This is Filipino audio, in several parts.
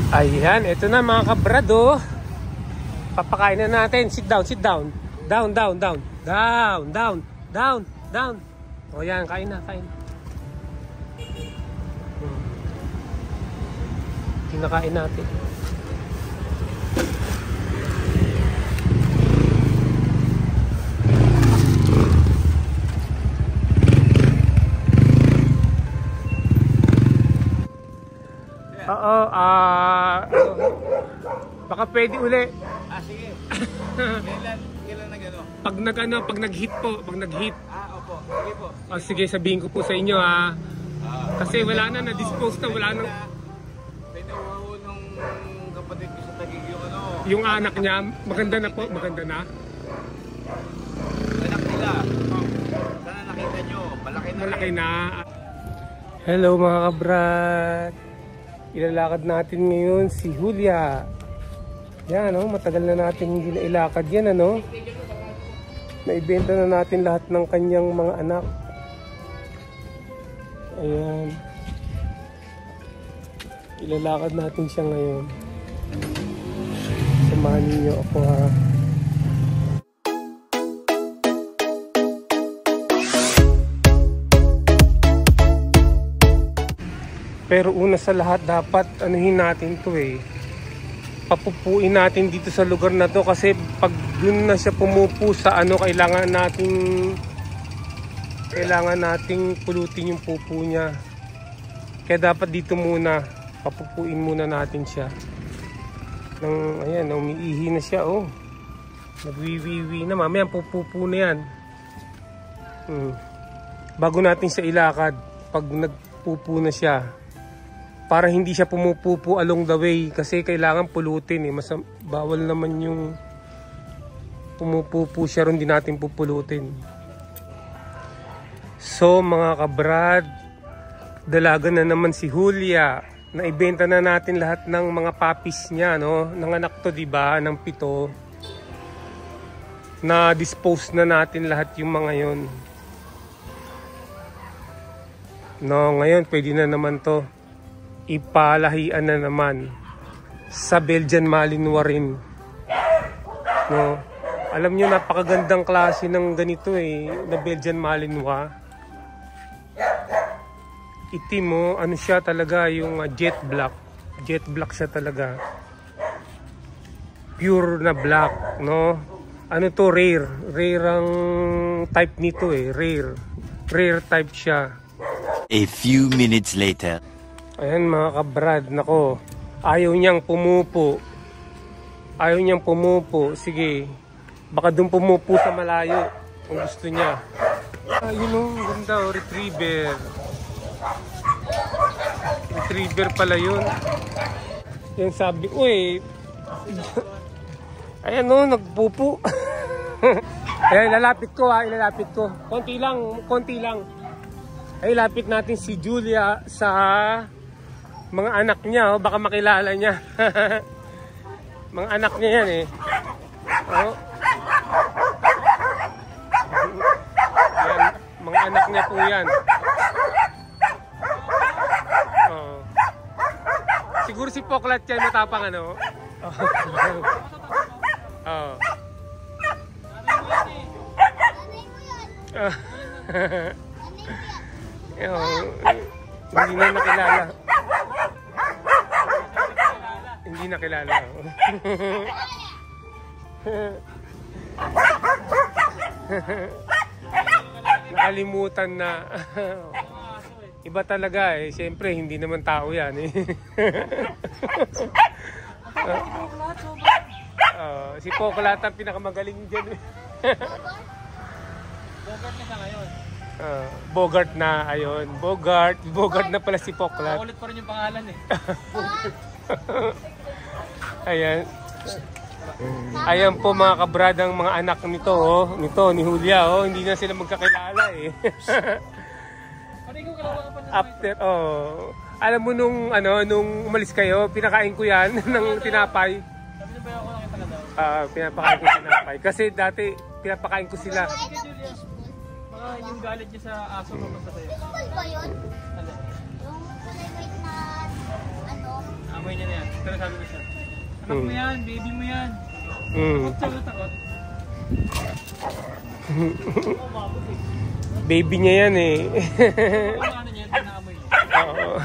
Ayan, ito na mga kabrado. Papakain na natin. Sit down, sit down. Down, down, down. Down, down, down, down. O yan, kain na, kain. Kinakain natin. Oo, baka pwede uli. Sige. Kailan na gano'n? Pag nag-hit po, pag nag-hit. Opo. Sige po. Sige, sabihin ko po sa inyo ha. Kasi wala na, na-dispose na, wala na. Pinuwaho nung kapatid ko sa Taguig yung ano. Yung anak niya, maganda na po, maganda na. Anak nila. Sana nakita nyo, malaki na Malaki rin. na. Hello mga kabrad. Ilalakad natin ngayon si Julia. Yan, matagal na natin hindi na ilakad yan, Naibenta na natin lahat ng kanyang mga anak. Ayan. Ilalakad natin siya ngayon. Samahan niyo ako ha. Pero una sa lahat, dapat anuhin natin to papupuin natin dito sa lugar na to, kasi pag dun na siya pumupo sa kailangan nating pulutin yung pupo niya. Kaya dapat dito muna, papupuin muna natin siya. Ayan, umiihi na siya, nagwiwiwi na, mamaya pupupo na yan. Bago natin siya ilakad, pag nagpupo na siya, para hindi siya pumupupo along the way, kasi kailangan pulutin bawal naman yung pumupupo siya ron, di natin pupulutin. So mga kabrad, dalaga na naman si Julia. Naibenta na natin lahat ng mga puppies niya, nanganak to, diba, ng 7. Na dispose na natin lahat yung mga yon. Ngayon pwede na naman to ipalahian na naman sa Belgian Malinois rin. Alam nyo, napakagandang klase ng ganito na Belgian Malinois. Itim siya talaga, yung jet black. Jet black siya talaga. Pure na black, Ano to, rare. Rare ang type nito Rare. Rare type siya. A few minutes later. Ayan mga kabrad, nako, ayaw niyang pumupo. Ayaw niyang pumupo. Sige, baka dun pumupo sa malayo kung gusto niya. Ayun ganda, retriever. Retriever pala yun. Yung sabi, ayan nagpupo. Ayan, ilalapit ko ilalapit ko. Konti lang. Ay, lapit natin si Julia sa mga anak niya, baka makilala niya. Mga anak niya yan Yan, mga anak niya po yan. Siguro si Poklat yan, matapang Hindi na nakilala. Hindi nakilala. Nakalimutan na. Iba talaga Siyempre, hindi naman tao yan Si Poklat ang pinakamagaling dyan Bogart na siya ngayon. Bogart na, ayun. Bogart na pala si Poklat. Ulit pa rin yung pangalan Ayan. Ayan po mga kabradang mga anak nito nito ni Julia hindi na sila magkakilala After alam mo nung umalis kayo, pinakain ko yan ng tinapay. Sabi niyo ba ako nakita ka daw? Pinapakain ko tinapay. Kasi dati pinapakain ko sila. Yung galit niya sa aso papunta sa'yo. Tungkol ba yun? Yung maliliit na Amoy niya na yan. Interesado na siya. Anak mo yan, baby mo yan. Takot siya, takot. Baby niya yan eh. Ano niya, pinakamoy niya. Oo.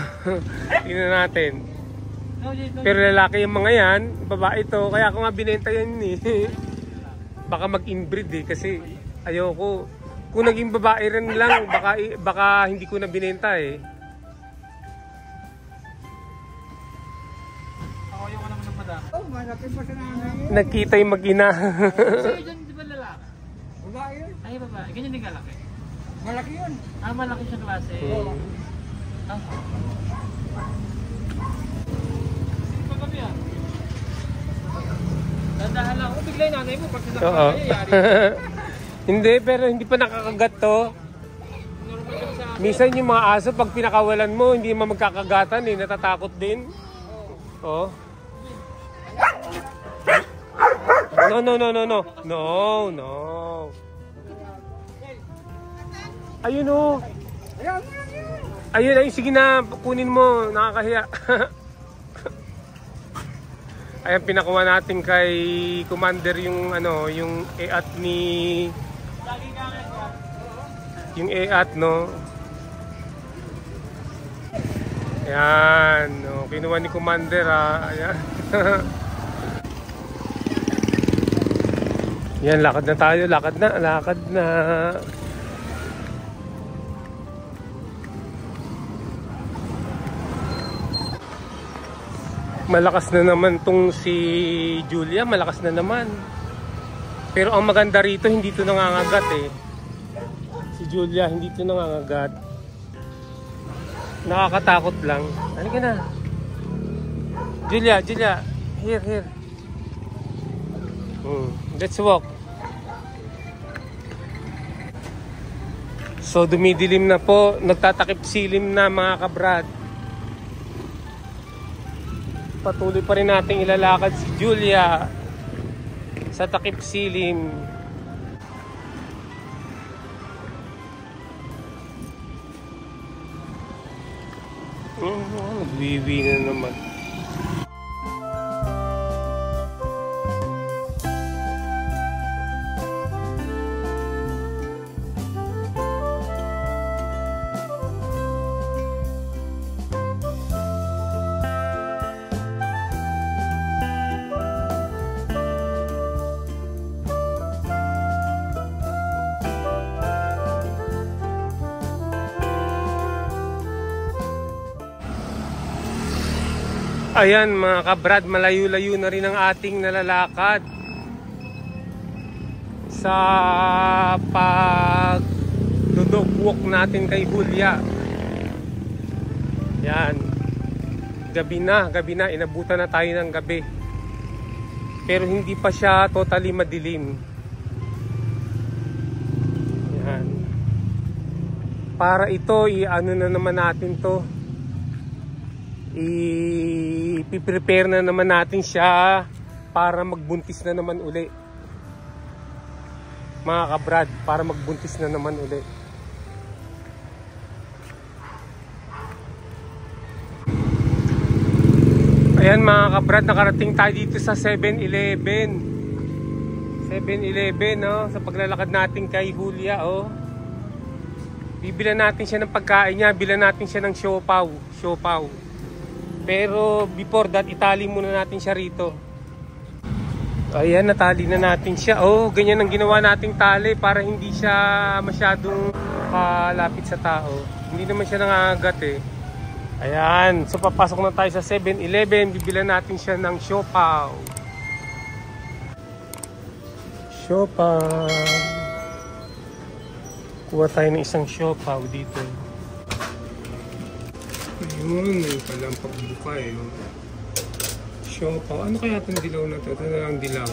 Tingnan natin. Pero lalaki yung mga yan, babae to. Kaya ako nga binenta yan eh. Baka mag-inbreed eh kasi ayoko. Kung naging babae rin lang, baka hindi ko na binenta eh. Ako yung naman ng madami. Oh, malaki pa sa nanay. Nagkita yung mag-ina. Sa'yo dyan, di ba lalaki? Babae yun. Ay, babae. Ganyan din kalaki. Malaki yun. Ah, malaki siya klase. Ah. Sino pa yan? Dandahan lang. Oh, bigla yung nanay mo. Pag sinakita Oo. kayo, yari. Hindi, pero hindi pa nakakagat to. Normal yung sa akin. Minsan yung mga aso, pag pinakawalan mo, hindi mo magkakagatan eh. Natatakot din. Oh. No, no, no, no, no. No, no. Ayun oh. Ayun, ayun. Sige na, kunin mo. Nakakahiya. Ayan, pinakuha natin kay Commander yung ano, yung EAT ni... Yung EAT, no? Ayan, no? Kinuha ni Commander, ha? Ayan. Yan, lakad na tayo. Lakad na, lakad na. Malakas na naman tong si Julia, malakas na naman. Pero ang maganda rito, hindi ito nangangagat eh. Si Julia, hindi ito nangangagat. Nakakatakot lang. Halika na. Julia, Julia. Here. Let's walk. So dumidilim na po, nagtatakip silim na mga kabrad. Patuloy pa rin nating ilalakad si Julia sa takip silim. Nagwiwi na naman. Ayan mga kabrad, malayo-layo na rin ang ating nalalakad sa pag-dog walk natin kay Julia. Yan, gabi na, inabutan na tayo ng gabi. Pero hindi pa siya totally madilim. Yan. Para ito, i-ano na naman natin to. I-prepare na naman natin siya para magbuntis na naman uli. Mga kabrad, para magbuntis na naman uli. Ayan mga kabrad, nakarating tayo dito sa 7-Eleven. 7-Eleven, no? Sa paglalakad natin kay Julia, oh. Bibilan natin siya ng pagkain niya, bilan natin siya ng siopaw. Pero before that, itali muna natin siya rito. Ayan, natali na natin siya. Oh, ganyan ang ginawa nating tali para hindi siya masyadong kalapit sa tao. Hindi naman siya nangangagat eh. Ayan, so papasok na tayo sa 7-Eleven. Bibilan natin siya ng siopaw. Kuha tayo ng isang siopaw dito. Ayun, palang pagbuka eh. Siopaw. Ano kaya itong dilaw na ito? Ito na lang dilaw.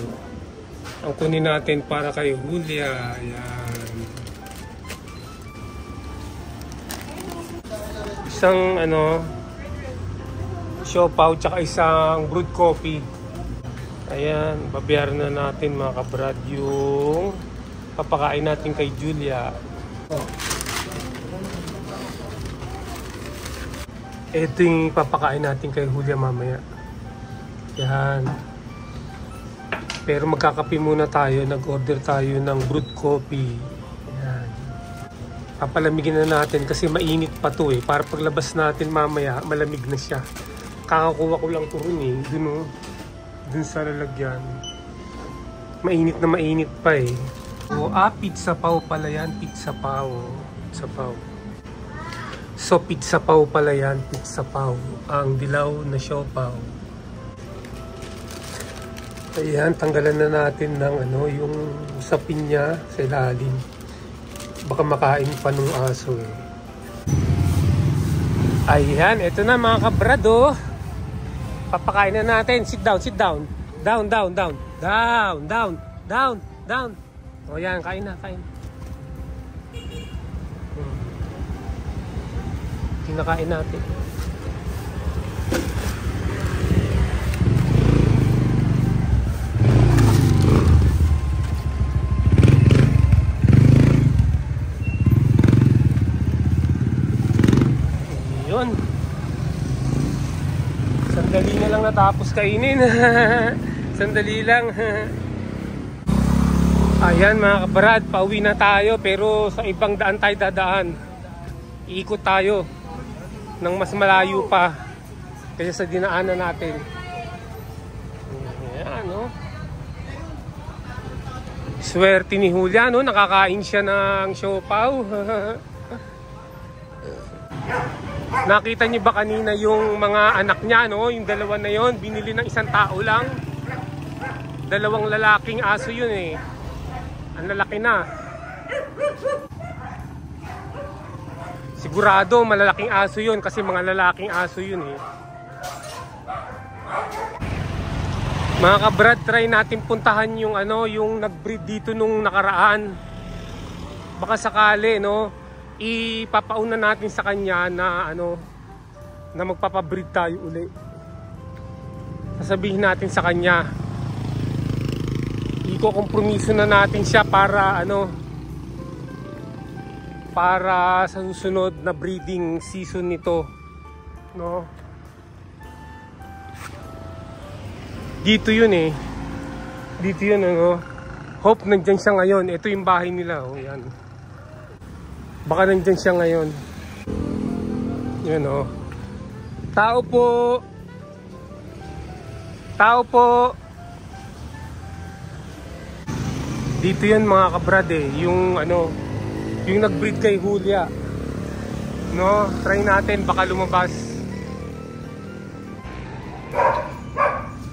Ang kunin natin para kay Julia. Ayan. Isang siopaw tsaka isang brewed coffee. Ayan, babayaran na natin mga kabrad yung papakain natin kay Julia. Ito yung papakain natin kay Julia mamaya. Yan. Pero magkakape muna tayo. Nag-order tayo ng brewed coffee. Yan. Papalamigin na natin kasi mainit pa to eh. Para paglabas natin mamaya, malamig na siya. Kakakuha ko lang to rin eh. Dun sa lalagyan. Mainit na mainit pa eh. Pizza pao pala yan. Pizza pao. Pizza pao. So, pizza pao pala yan. Pizza pao. Ang dilaw na siopaw. Ayan, tanggalan na natin ng yung sapin niya sa ilalim. Baka makain pa nung aso eh. Ayan, eto na mga kabrado. Papakain na natin. Sit down, sit down. Down, down, down. Down, down, down, down. O yan, kain na, kain. Kinakain natin. Yun. Sandali na lang natapos kainin. Sandali lang. Ayan mga kabrad, pauwi na tayo pero sa ibang daan tayo dadaan. Iikot tayo ng mas malayo pa kaysa sa dinaanan natin. Ayan, no? Swerte ni Julia, no? Nakakain siya ng siopaw. Nakita niyo ba kanina yung mga anak niya, no? Yung dalawa na yon, binili ng isang tao lang. Dalawang lalaking aso yun eh. Ang lalaki na. Sigurado malalaking aso yun kasi mga lalaking aso yun eh. Mga kabrad, try natin puntahan yung yung nag-breed dito nung nakaraan. Baka sakali, no? Ipapauna natin sa kanya na na magpapabreed tayo uli. Sasabihin natin sa kanya. Iko-kompromiso na natin siya para para sa susunod na breeding season nito, no? Dito yun eh. Dito yun Hope nandiyan siya ngayon. Ito yung bahay nila, oh, yan. Baka nandiyan siya ngayon. Yan Tao po. Tao po. Dito yan mga kabrad eh. Yung yung nag-breed kay Julia. No, try natin baka lumabas.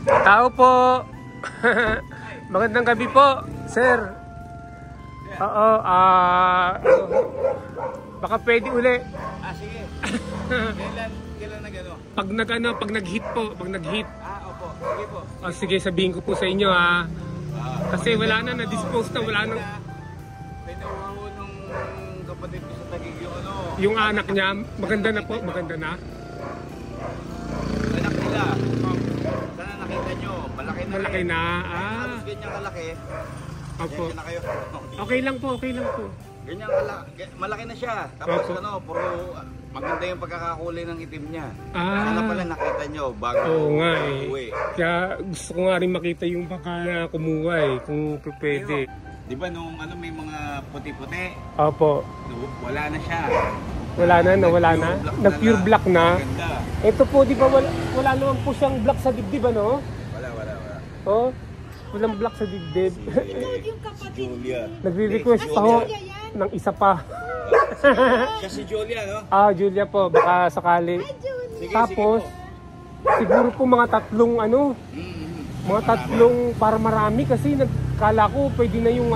Tao po. Magandang gabi po, sir. Oo, baka pwede uli. Sige. Kailan Pag nag-hit po, pag nag-hit. Opo. Sige po. Sige, sabihin ko po sa inyo kasi wala na, na-dispose na, wala nang. Pinawaho nung kapatid ko sa Taguig yung anak niya, maganda na po, maganda na. Anak nila. Sana nakita nyo, malaki na. Malaki na, Halos ganyan kalaki. Opo. Ganyan na kayo. Okay lang po, okay lang po. Ganyan kalaki, malaki na siya. Tapos puro maganda yung pagkakakulay ng itim niya. Sana pala nakita nyo bago nga uwi. Kaya gusto ko nga rin makita yung baka na kumuha kung pwede. Di ba nung may mga puti-puti? Opo. Wala na siya. Wala na, nawala na? Nag-pure black na? Maganda. Ito po, di ba wala naman po siyang black sa dibdib, ano? Wala. Oh, walang black sa dibdib. Si Julia. Nagre-request pa ho ng isa pa. Siya si Julia, no? Julia po, baka sakali. Sige, Tapos, siguro po mga tatlong mga tatlong para marami kasi nagkala ko pwede na yung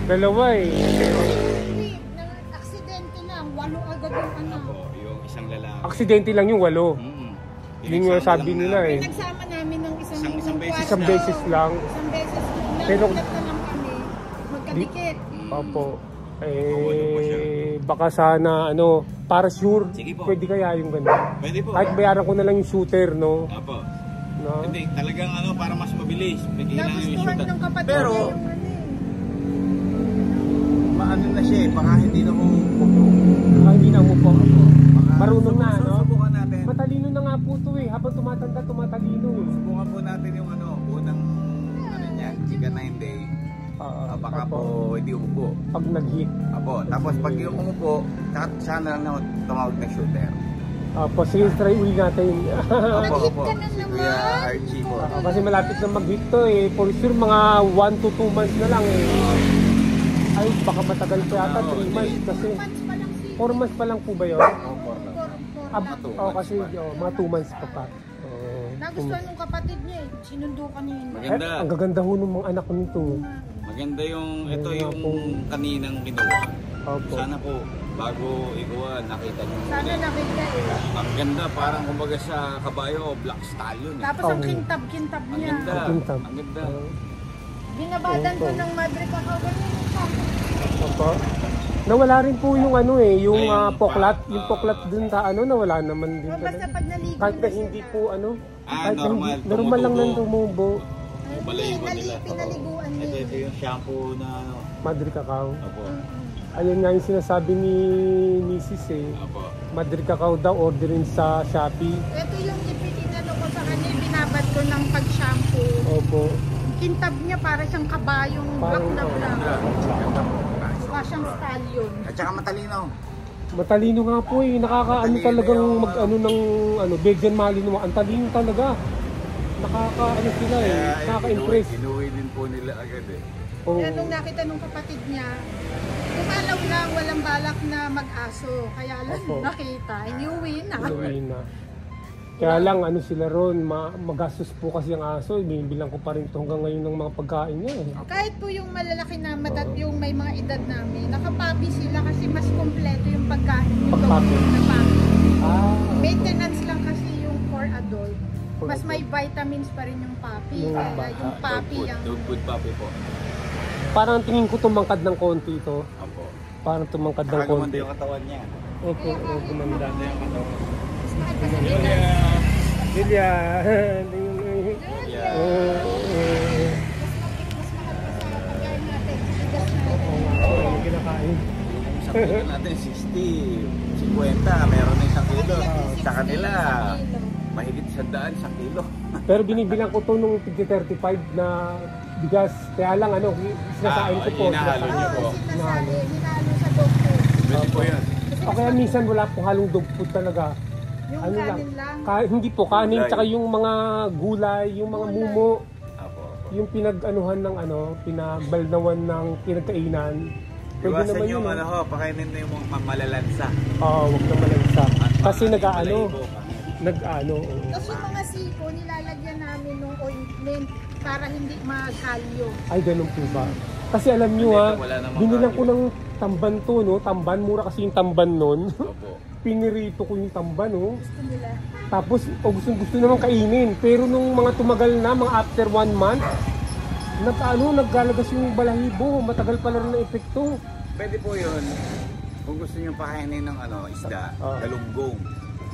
dalawa eh. Aksidente na, 8 agad yung Yung isang lalaki. Aksidente lang yung 8. Yun nga sabi nila eh. Nagsama namin ng Isang beses. Isang beses lang. Isang beses lang. Pero Nagulat na lang kami. Magkadikit. Opo. Baka sana para sure, Sige po. pwede kaya yung ganun. Pwede po. Kahit bayaran ko na lang yung shooter, no? Apo. No? Hindi, talagang para mas mabilis. Bigyan na yung Nagustuhan shooter. ng kapatid Pero, niya yung maano na siya baka hindi na mo Hindi na mo po. Marunong na, no? Susubukan natin. Matalino na nga nga po ito eh. Habang tumatanda, tumatalino eh. Subukan po natin yung unang niya, chika 9 day. Baka po hindi umupo. Pag nag-hit. Apo, tapos pag yung umupo, sana na tumawag na shooter. Sige, try uli natin. Nag-hit ka na Si naman. Kuya Archie po. Kasi malapit na mag-hit to eh. For sure, mga 1 to 2 months na lang eh. Ay, baka matagal pa yata, 3 months. Kasi 4 months pa lang po ba yun? Kasi mga 2 months pa pa. Nagustuhan ng kapatid niya eh. Sinundo ka niya. Maganda. Ang gaganda ho ng mga anak ko nito. Maganda ito yung kaninang kinuha. Opo. Sana po, bago ikuha, nakita niyo. Sana nakita eh. Ang ganda, parang kumbaga sa kabayo, Black Stallion. Tapos ang kintab-kintab Ang niya. ganda. Kintab. Ang ganda. Binabadan ko ng madre kakagaling. Opo. Nawala rin po yung yung poklat. Yung poklat dun nawala naman din. Basta pag naligo Kahit na na hindi sila. po kahit na normal. normal lang nang tumubo. Balayibo nila. Pinaliguan niya. Ito yung shampoo na Madre Cacao. Apo. Ayun nga yung sinasabi ni Mrs. eh. Apo. Madre Cacao daw orderin sa Shopee. Ito yung ipitinano ko sa kanya. Binabad ko ng pag-shampoo. Opo. Kintab niya para siyang kabayong black na black. Mukha siyang stallion. At saka matalino. Matalino nga po eh. Nakakaano talagang mag-ano ng Belgian Malinois. Ang talino talaga. Nakakaano sila eh. Nakaka-impress. Inuwi din po nila agad eh. Oo. Kaya nung nakita nung kapatid niya, dumalaw lang, walang balak na mag-aso. Kaya lang Opo. nakita, iuwi na. Inuwi na. Kaya lang sila ron, magastos po kasi ang aso. Binibilang ko pa rin ito hanggang ngayon ng mga pagkain niya eh. Kahit po yung malalaki na yung may mga edad namin, nakapapi sila kasi mas kompleto yung pagkain yung Pagpapi. na papi. Maintenance Lang kasi yung for adult. Mas may vitamins pa rin yung papi. Yung Kaya bata. yung papi Dog food papi po. Parang tingin ko tumangkad ng konti ito. Apo. Parang tumangkad ng Nakagumanda konti. yung katawan niya. Opo, gumanda. Mas mahal pa sa Pinas. Lilia. Yeah. Mas mahal pa sa pagkain natin. Bigas natin. Kinakain. Sa kilo natin, 60, 50, meron na 1 kilo. Sa kanila, mahigit 100 sa kilo. Pero binibilang ko to nung 35 na bigas. Kaya lang sinasain ko po. Hinahalo niyo po. Hinalo sa dog food. Pwede po yun. O kaya minsan wala pong halong dog food talaga. Yung kanin lang. Hindi po kanin, Gulay. tsaka yung mga gulay, yung mga mumo, Apo. yung pinag-anuhan ng pinagbalnawan ng pinagkainan. Pwede Iwasan naman yung yun. pakainin na yung mga malalansa. Wag naman lang isa. Kasi At nag-ano. Tapos yung mga siko, nilalagyan namin ng ointment para hindi makalyo. Ay, ganun po ba? Kasi alam nyo Wala namang binilang ko kalyo. ng tamban to, tamban, mura kasi yung tamban nun. Opo. Pinirito ko yung tamban, Gusto nila. Tapos, gusto naman kainin. Pero nung mga tumagal na, mga after 1 month, naggalagas yung balahibo. Matagal pala rin ang epekto. Pwede po yun. Kung gusto niyo pakainin ng isda, galunggong.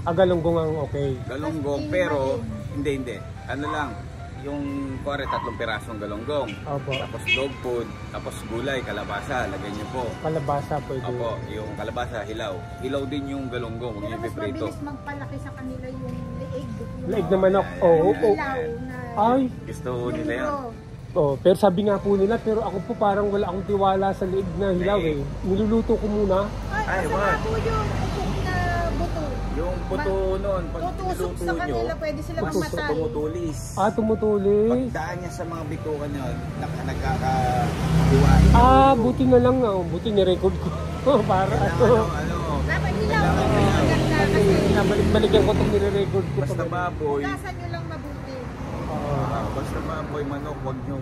Galunggong ang okay. Galunggong, pero hindi. Ano lang, yung 3 pirasong galunggong. Opo. Tapos dog food, tapos gulay, kalabasa, lagyan niyo po. Kalabasa pwede. Opo, yung kalabasa, hilaw. Hilaw din yung galunggong, huwag Pero niyo mas piprito. mabilis magpalaki sa kanila yung leeg. Leeg na manok. Oo. Ilaw na. Ay. Gusto nila yan. Pero sabi nga po nila, pero ako po parang wala akong tiwala sa leeg na hilaw eh. Niluluto ko muna. Ay, Ay, masama wag. po yung usok na buto. Yung buto noon, pag Tutusok niluto sa nyo, kanila, pwede sila mamatay. tumutulis. Tumutulis. Pagdaan niya sa mga bitukan nyo, nagkakahiwain. Buti na lang. Buti ni-record ko. Para Dapat hilaw ko yung maganda kasi balik-balikan ko itong nire-record ko. Basta baboy, hugasan nyo lang mabuti. basta baboy, manok, huwag nyo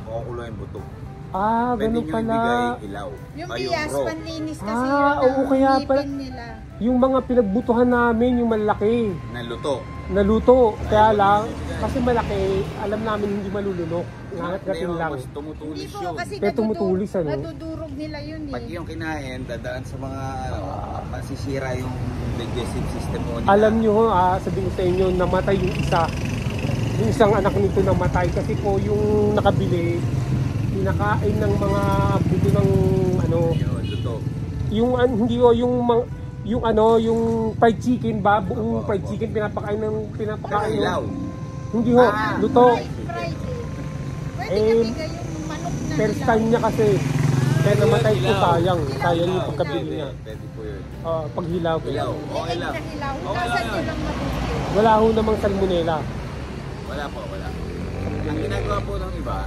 kukuloyin buto. Pwede Ganun nyo pala. ibigay ilaw. Yung Ay, bias, raw. panlinis kasi yun oo, ang kaya pala. ngipin nila. Yung mga pinagbutuhan namin, yung malaki, Na luto. naluto. Kaya lang, kasi malaki, alam namin hindi malulunok. Ngangat-gatin lang. Mas tumutulis Hindi po, yun. kasi Kaya tumutulis, nadudurog nila yun Pag eh. yung kinain, dadaan sa mga masisira yung digestive system mo nila. Alam nyo, sabihin ko sa inyo, namatay yung isa. Yung isang anak nito namatay kasi po yung nakabili, pinakain ng mga buto ng Yun, luto. yung hindi yung yung ano, yung fried chicken ba? Buong fried chicken pinapakain ng Ilaw. Hindi ho, luto. Friday. Pwede Eh, na bigay yung manok na First hilaw. time niya kasi. Kaya namatay ko, Ilaw. sayang. Sayang yung Ilaw. pagkabili niya. Pwede po yun. Paghilaw. Ilaw. Okay lang. Na hilaw. Okay Kasan lang nyo yun. lang mabuti. Wala ho namang salmonella. Wala po, wala. Ang ginagawa po ng iba,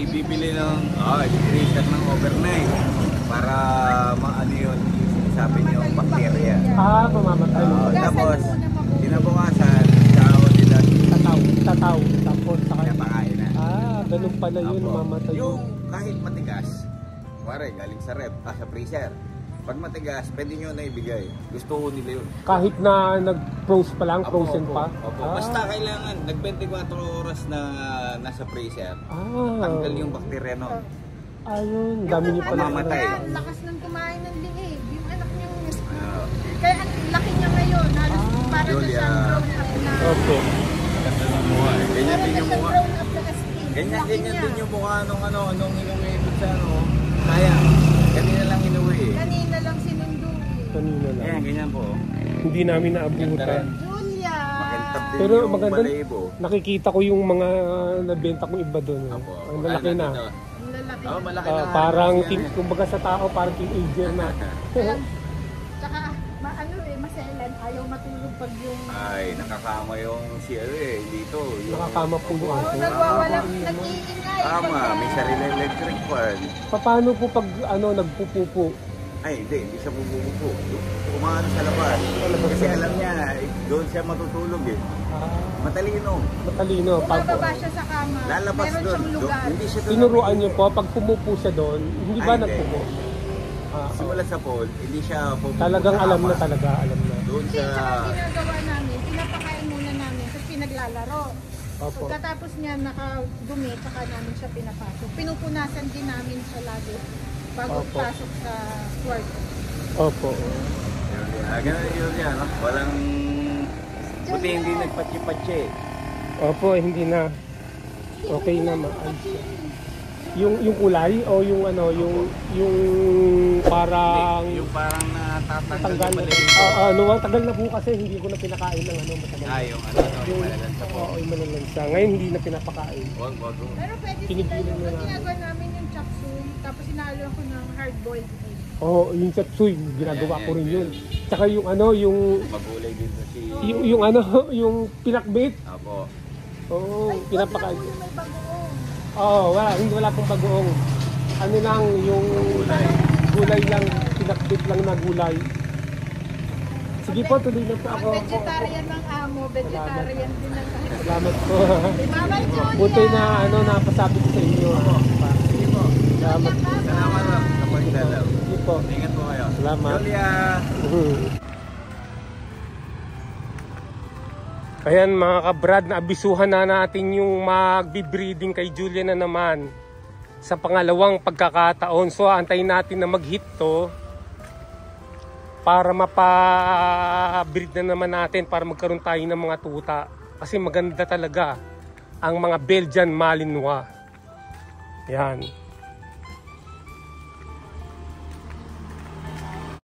bibili ng i-freezer ng overnight para maano yun, sabi niyo, bacteria. Mamamatay. Tapos, kinabukasan, tao nila, Tataw. Tapos, saka. pinapakain na. Ganun pala yun, Apo. mamamatay. Yung kahit matigas, kuwari, galing sa rep, sa freezer. Pag matigas, pwede nyo na ibigay. Gusto ko nila yun. Kahit na nag-froze pa lang, frozen pa. Opo. Basta kailangan, nag-24 oras na nasa freezer. Tanggal yung bakterya nun. Ayun, dami niyo pala. Mamamatay. Lakas ng kumain ng liig. Yung anak niyang kaya ang laki niya ngayon. Halos para na Julia. siyang grown up na. Opo. Ganyan din yung mukha. Grown up na skin. Ganyan Laki niya. din yung mukha nung inuwi sa sayang. Kanina lang inuwi eh. Kanina lang sinundo eh. Kanina lang. Ayan, ganyan po. Hindi namin naabutan. Julia! Magandang din Pero yung maganda, balahibo. nakikita ko yung mga nabenta kong iba doon. Apo. Ang lalaki na. Ang lalaki. Malaki na. Parang, kumbaga sa tao, parang teenager na. Tsaka, maselan. Ayaw matulog pag yung... Ay, nakakama yung dito. Yung Nakakama po yung Oo, aso. nagwawalang, nag-iingay. Tama, may sarili electric fan. Paano po pag nagpupupo? Ay, hindi siya bumubupo. Kumaano sa labas. Kasi alam niya, doon siya matutulog eh. Matalino. Matalino. Bumababa siya sa kama. Lalabas Meron doon. siyang lugar. Hindi siya doon. Tinuruan niyo po, pag pumupo siya doon, hindi ba Ay, hindi. nagpupo? Simula sa pool, hindi siya bumubupo. Talagang sa alam na kama. talaga, alam na. Doon Hindi, siya. tsaka ginagawa namin, pinapakain muna namin kasi pinaglalaro. Opo. Pagkatapos niya nakadumi, tsaka namin siya pinapasok. Pinupunasan din namin siya lagi bago Opo. pasok sa kwarto. Opo. Ganun yun yan. No? Walang... Buti hindi nagpatsi-patsi. Opo, hindi na. Okay na, maayos siya. Yung kulay o yung parang Yung parang natatanggal tanggal na na. Tagal na po kasi hindi ko na pinakain ng matagal. yung yung malalanta po. Oo, yung malalansa. Ngayon hindi na pinapakain. Wag. Pero pwede Pinigilan sila yung mo na. ginagawa namin yung chop suey, tapos inalo ko ng hard-boiled egg. Oo, yung chapsuy, ginagawa ko rin yun. Tsaka yung Magulay dito si... yung pinakbit. Apo. Oo, Ay, pinapakain. wag lang muna may bagoong. Oo, wala pong bagoong. Ano lang, yung gulay lang, pinakbit lang na gulay. Sige po, tuloy na po ako. Ang vegetarian ng amo, vegetarian din ng Salamat po. Bye-bye, Julia! Buti na napasabi ko sa inyo. Sige po. Salamat. Salamat po. Kapag dalaw. Sige po. Ingat po kayo. Salamat. Julia! Ayan mga kabrad, naabisuhan na natin yung magbe-breeding kay Julia na naman sa pangalawang pagkakataon. So antayin natin na mag-hit to para mapa-breed na naman natin, para magkaroon tayo ng mga tuta. Kasi maganda talaga ang mga Belgian Malinois. Yan.